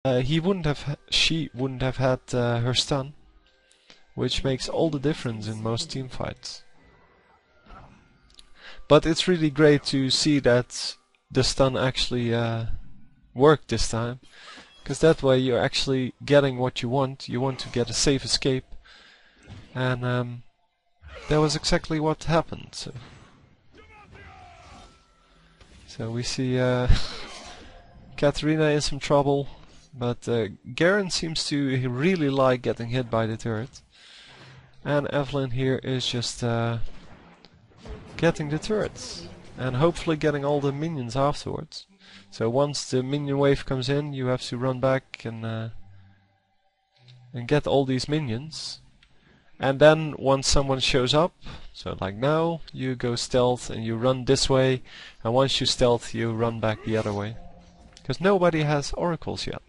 she wouldn't have had her stun, which makes all the difference in most team fights. But it's really great to see that the stun actually worked this time, because that way you're actually getting what you want. You want to get a safe escape, and that was exactly what happened. So we see Katarina in some trouble, but Garen seems to really like getting hit by the turret, and Evelyn here is just getting the turrets and hopefully getting all the minions afterwards. So once the minion wave comes in, you have to run back and get all these minions. And then once someone shows up, so like now, you go stealth and you run this way, and once you stealth you run back the other way. Because nobody has oracles yet.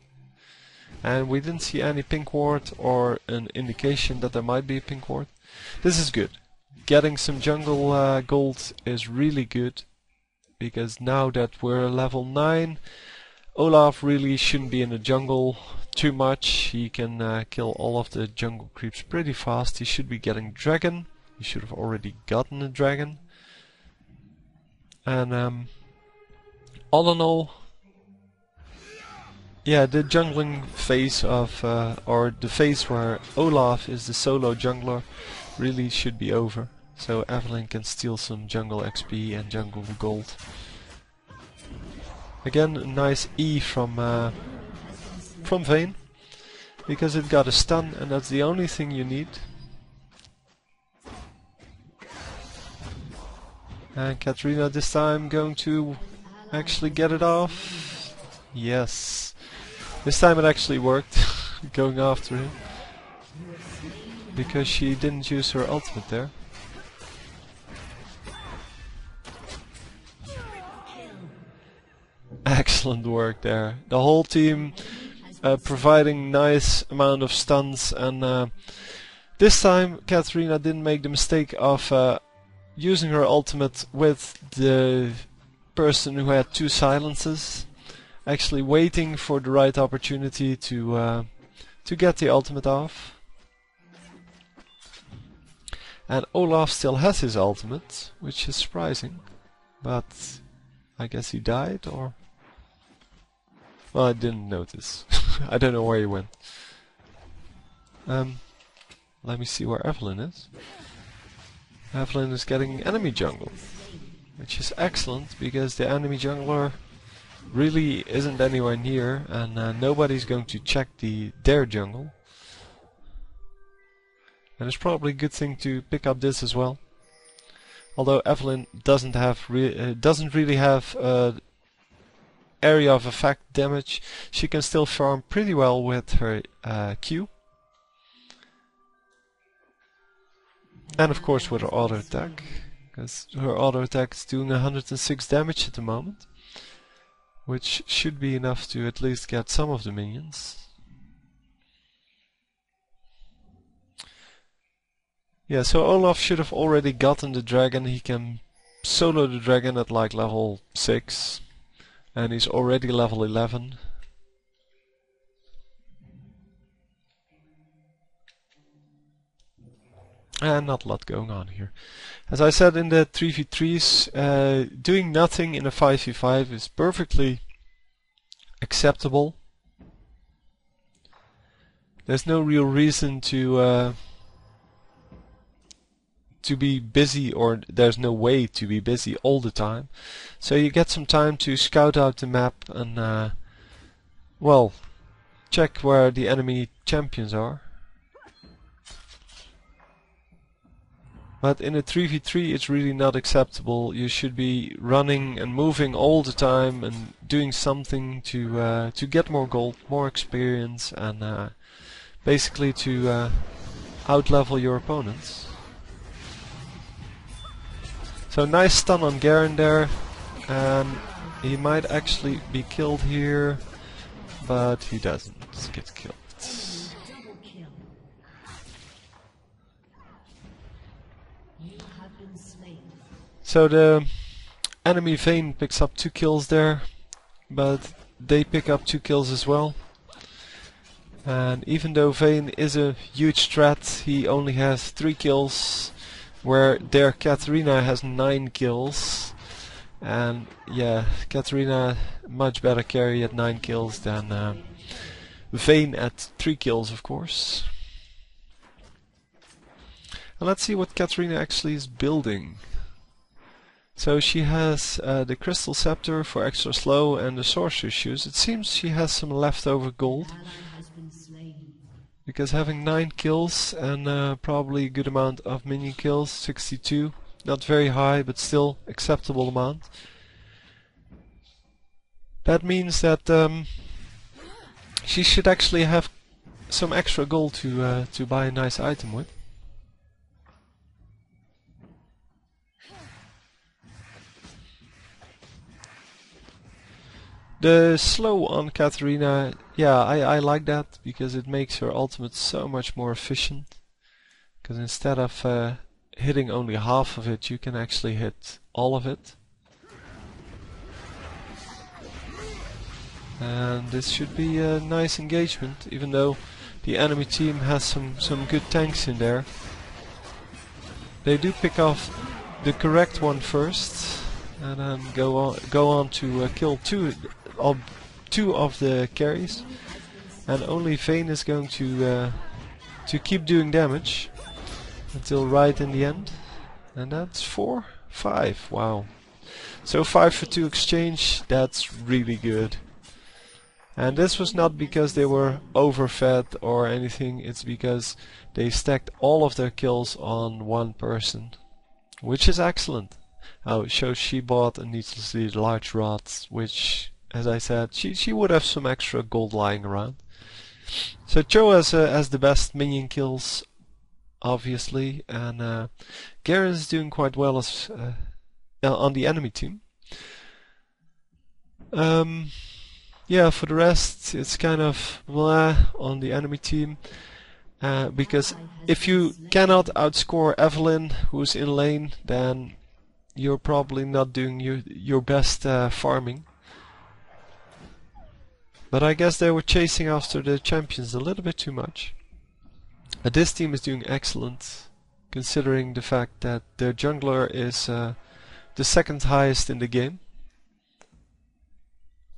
And we didn't see any pink ward or an indication that there might be a pink ward. This is good. Getting some jungle gold is really good, because now that we're level 9, Olaf really shouldn't be in the jungle too much. He can kill all of the jungle creeps pretty fast. He should be getting dragon. He should have already gotten a dragon. And all in all, yeah, the jungling phase of, or the phase where Olaf is the solo jungler, really should be over. So Evelyn can steal some jungle XP and jungle gold. Again, a nice E from Vayne, because it got a stun, and that's the only thing you need. And Katarina this time going to actually get it off. Yes, this time it actually worked, going after him, because she didn't use her ultimate there. Excellent work there. The whole team providing nice amount of stuns, and this time Katarina didn't make the mistake of using her ultimate with the person who had 2 silences, actually waiting for the right opportunity to get the ultimate off. And Olaf still has his ultimate, which is surprising, but I guess he died, or... Well, I didn't notice. I don't know where he went. Let me see where Evelyn is. Evelyn is getting enemy jungle, which is excellent, because the enemy jungler really isn't anywhere near, and nobody's going to check their jungle. And it's probably a good thing to pick up this as well. Although Evelyn doesn't really have area of effect damage, she can still farm pretty well with her Q. And of course with her auto attack, because her auto attack is doing 106 damage at the moment, which should be enough to at least get some of the minions. Yeah, so Olaf should have already gotten the dragon. He can solo the dragon at like level 6. And he's already level 11. And not a lot going on here. As I said in the 3v3s, doing nothing in a 5v5 is perfectly acceptable. There's no real reason to be busy, or there's no way to be busy all the time. So you get some time to scout out the map and well, check where the enemy champions are. But in a 3v3 it's really not acceptable. You should be running and moving all the time and doing something to get more gold, more experience, and basically to outlevel your opponents. So nice stun on Garen there, and he might actually be killed here, but he doesn't get killed. So the enemy Vayne picks up 2 kills there, but they pick up 2 kills as well. And even though Vayne is a huge threat, he only has 3 kills, where their Katarina has 9 kills. And yeah, Katarina much better carry at 9 kills than Vayne at 3 kills, of course. And let's see what Katarina actually is building. So she has the Crystal Scepter for extra slow and the Sorcerer's Shoes. It seems she has some leftover gold, because having 9 kills and probably a good amount of minion kills, 62, not very high but still acceptable amount. That means that she should actually have some extra gold to buy a nice item with. The slow on Katarina, yeah, I like that, because it makes her ultimate so much more efficient. Because instead of hitting only half of it, you can actually hit all of it. And this should be a nice engagement, even though the enemy team has some good tanks in there. They do pick off the correct one first, and then go on to kill two of the carries, and only Vayne is going to keep doing damage until right in the end. And that's 4, 5. Wow! So 5 for 2 exchange. That's really good. And this was not because they were overfed or anything. It's because they stacked all of their kills on one person, which is excellent. Oh, it shows she bought a needlessly large rod, which, as I said, she would have some extra gold lying around. So Cho has the best minion kills, obviously, and Garen is doing quite well as on the enemy team. Yeah, for the rest, it's kind of blah on the enemy team. Because if you cannot outscore Evelyn, who's in lane, then you're probably not doing your best farming. But I guess they were chasing after the champions a little bit too much. But this team is doing excellent, considering the fact that their jungler is the second highest in the game.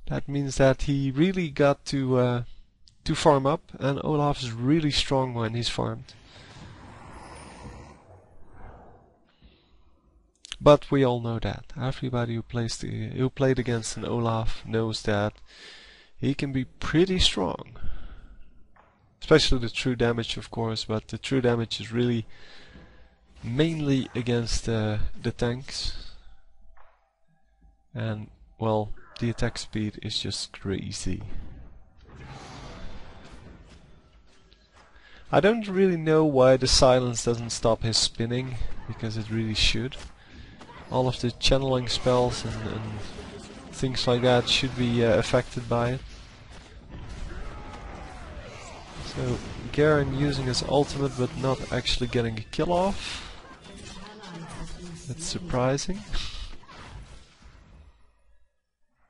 That means that he really got to farm up, and Olaf is really strong when he's farmed. But we all know that. Everybody who played against an Olaf knows that he can be pretty strong. Especially the true damage, of course, but the true damage is really mainly against the tanks. And, well, the attack speed is just crazy. I don't really know why the silence doesn't stop his spinning, because it really should. All of the channeling spells and things like that should be affected by it. So Garen using his ultimate but not actually getting a kill off. That's surprising.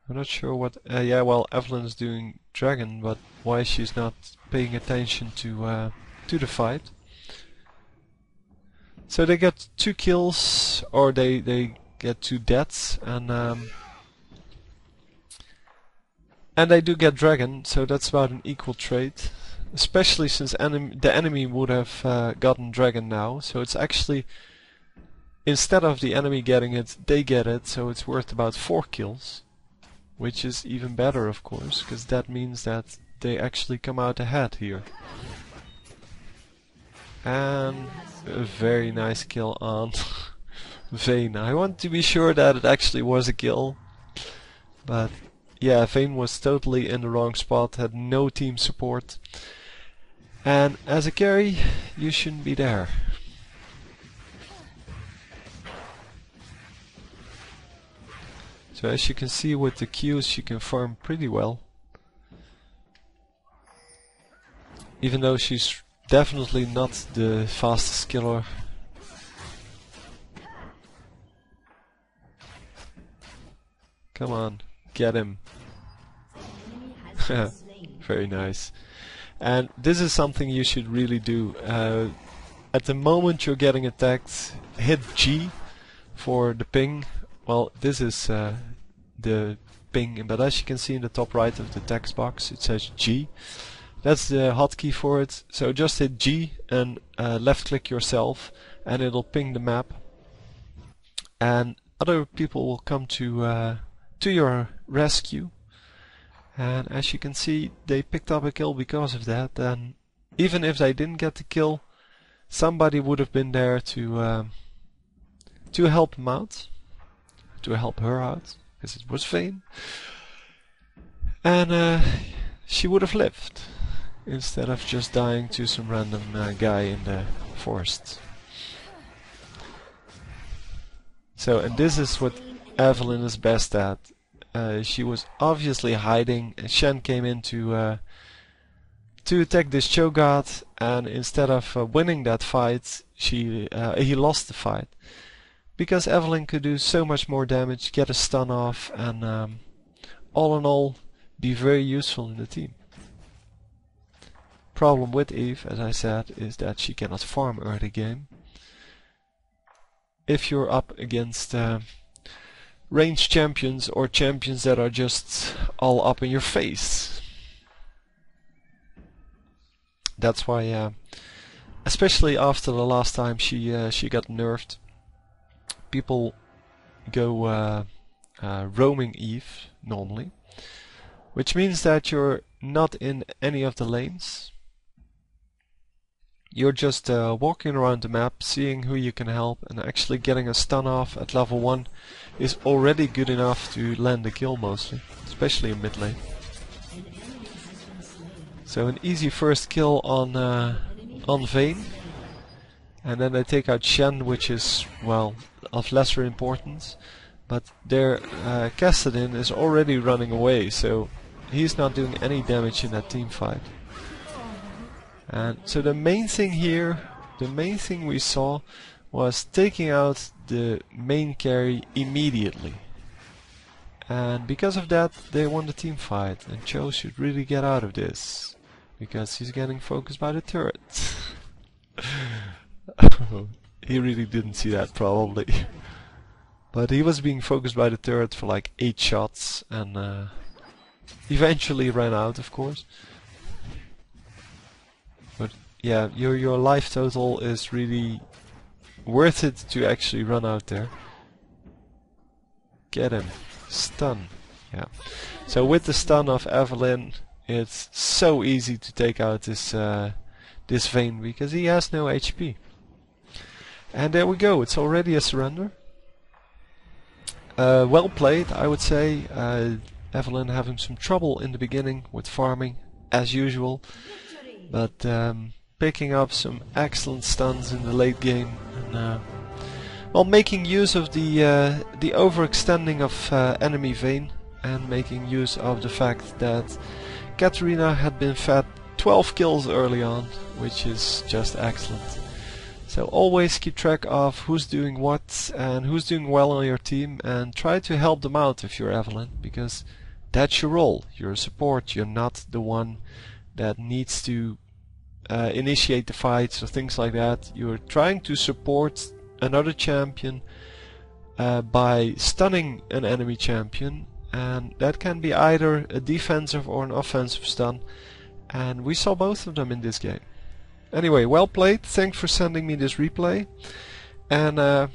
I'm not sure what... yeah, well, Evelyn is doing dragon, but why she's not paying attention to the fight. So they get 2 kills, or they get 2 deaths, and they do get dragon, so that's about an equal trade. Especially since the enemy would have gotten dragon now, so it's actually, instead of the enemy getting it, they get it, so it's worth about 4 kills. Which is even better, of course, because that means that they actually come out ahead here. And a very nice kill on Vayne. I want to be sure that it actually was a kill. But yeah, Vayne was totally in the wrong spot, had no team support. And as a carry, you shouldn't be there. So as you can see with the Qs, she can farm pretty well. Even though she's definitely not the fastest killer. Come on, get him. Very nice. And this is something you should really do. At the moment you're getting attacked, hit G for the ping. Well, this is the ping, but as you can see in the top right of the text box, it says G. That's the hotkey for it. So just hit G and left click yourself, and it'll ping the map. And other people will come to your rescue. And as you can see, they picked up a kill because of that. And even if they didn't get the kill, somebody would have been there to help them out, to help her out, because it was Vayne. And she would have lived instead of just dying to some random guy in the forest. So, and this is what Evelyn is best at. She was obviously hiding, and Shen came in to attack this Cho'Gath, and instead of winning that fight, he lost the fight. Because Evelyn could do so much more damage, get a stun off, and all in all, be very useful in the team. Problem with Eve, as I said, is that she cannot farm early game. If you're up against ranged champions or champions that are just all up in your face. That's why, especially after the last time she got nerfed, people go roaming Eve normally, which means that you're not in any of the lanes. You're just walking around the map, seeing who you can help, and actually getting a stun off at level 1 is already good enough to land a kill mostly, especially in mid lane. So an easy first kill on Vayne, and then they take out Shen, which is, well, of lesser importance, but their Kassadin is already running away, so he's not doing any damage in that team fight. And so the main thing here, the main thing we saw was taking out the main carry immediately. And because of that, they won the team fight, and Cho should really get out of this, because he's getting focused by the turret. He really didn't see that, probably. But he was being focused by the turret for like 8 shots, and eventually ran out, of course. But yeah, your life total is really worth it to actually run out there. Get him. Stun. Yeah. So with the stun of Evelyn, it's so easy to take out this Vayne, because he has no HP. And there we go, it's already a surrender. Well played, I would say. Evelyn having some trouble in the beginning with farming, as usual. But picking up some excellent stuns in the late game, and well, making use of the overextending of enemy Vayne, and making use of the fact that Katarina had been fed 12 kills early on, which is just excellent. So always keep track of who's doing what and who's doing well on your team, and try to help them out if you're Evelyn, because that's your role. You're a support, you're not the one that needs to initiate the fights or things like that. You're trying to support another champion by stunning an enemy champion, and that can be either a defensive or an offensive stun, and we saw both of them in this game. Anyway, well played, thanks for sending me this replay, and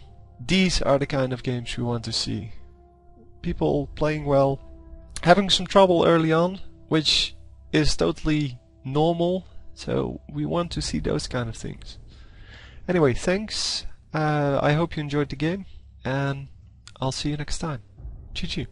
these are the kind of games we want to see. People playing well, having some trouble early on, which is totally normal, so we want to see those kind of things. Anyway, thanks, I hope you enjoyed the game, and I'll see you next time. GG.